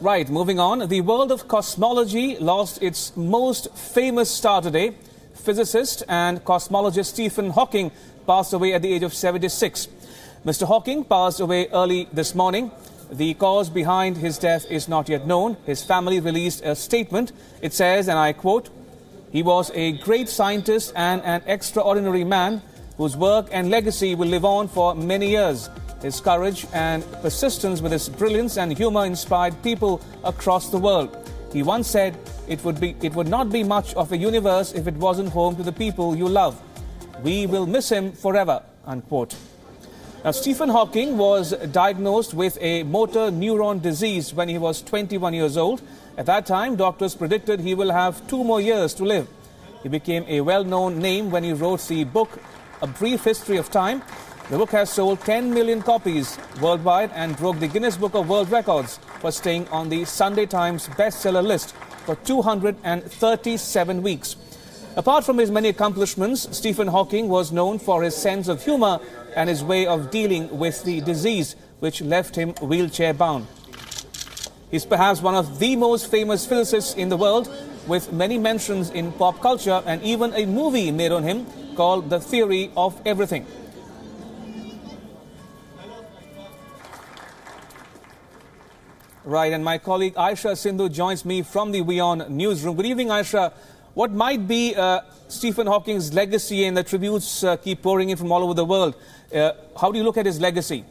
Right, moving on. The world of cosmology lost its most famous star today. Physicist and cosmologist Stephen Hawking passed away at the age of 76. Mr. Hawking passed away early this morning. The cause behind his death is not yet known. His family released a statement. It says, and I quote, "He was a great scientist and an extraordinary man whose work and legacy will live on for many years. His courage and persistence with his brilliance and humor inspired people across the world. He once said, it would not be much of a universe if it wasn't home to the people you love. We will miss him forever," unquote. Now, Stephen Hawking was diagnosed with a motor neuron disease when he was 21 years old. At that time, doctors predicted he will have 2 more years to live. He became a well-known name when he wrote the book, A Brief History of Time. The book has sold 10 million copies worldwide and broke the Guinness Book of World Records for staying on the Sunday Times bestseller list for 237 weeks. Apart from his many accomplishments, Stephen Hawking was known for his sense of humor and his way of dealing with the disease, which left him wheelchair-bound. He's perhaps one of the most famous physicists in the world, with many mentions in pop culture and even a movie made on him called The Theory of Everything. Right, and my colleague Aisha Sindhu joins me from the WION newsroom. Good evening, Aisha. What might be Stephen Hawking's legacy, and the tributes keep pouring in from all over the world? How do you look at his legacy?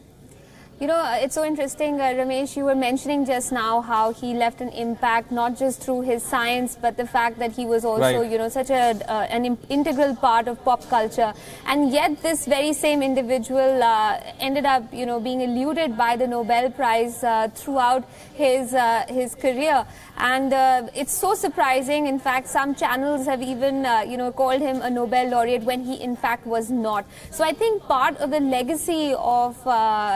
You know, it's so interesting, Ramesh, you were mentioning just now how he left an impact, not just through his science, but the fact that he was also, you know, such an integral part of pop culture. And yet this very same individual ended up, you know, being eluded by the Nobel Prize throughout his career. And it's so surprising. In fact, some channels have even, you know, called him a Nobel laureate when he, in fact, was not. So I think part of the legacy of,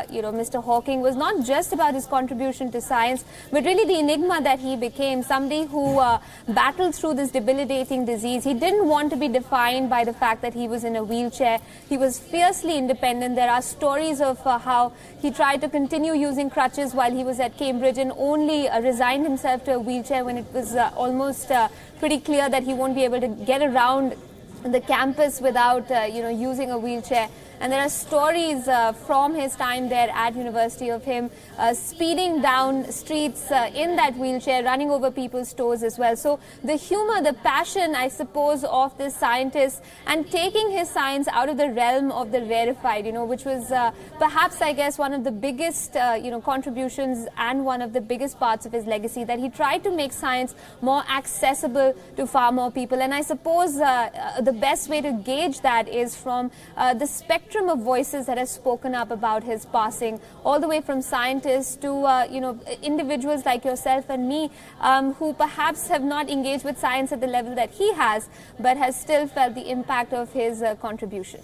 you know, Mr. Hawking was not just about his contribution to science, but really the enigma that he became, somebody who battled through this debilitating disease. He didn't want to be defined by the fact that he was in a wheelchair. He was fiercely independent. There are stories of how he tried to continue using crutches while he was at Cambridge and only resigned himself to a wheelchair when it was almost pretty clear that he won't be able to get around the campus without you know, using a wheelchair. And there are stories from his time there at university of him speeding down streets in that wheelchair, running over people's toes as well. So the humor, the passion, I suppose, of this scientist, and taking his science out of the realm of the rarefied, you know, which was perhaps, I guess, one of the biggest, you know, contributions and one of the biggest parts of his legacy, that he tried to make science more accessible to far more people. And I suppose the best way to gauge that is from the spectrum of voices that have spoken up about his passing, all the way from scientists to you know, individuals like yourself and me who perhaps have not engaged with science at the level that he has, but has still felt the impact of his contribution.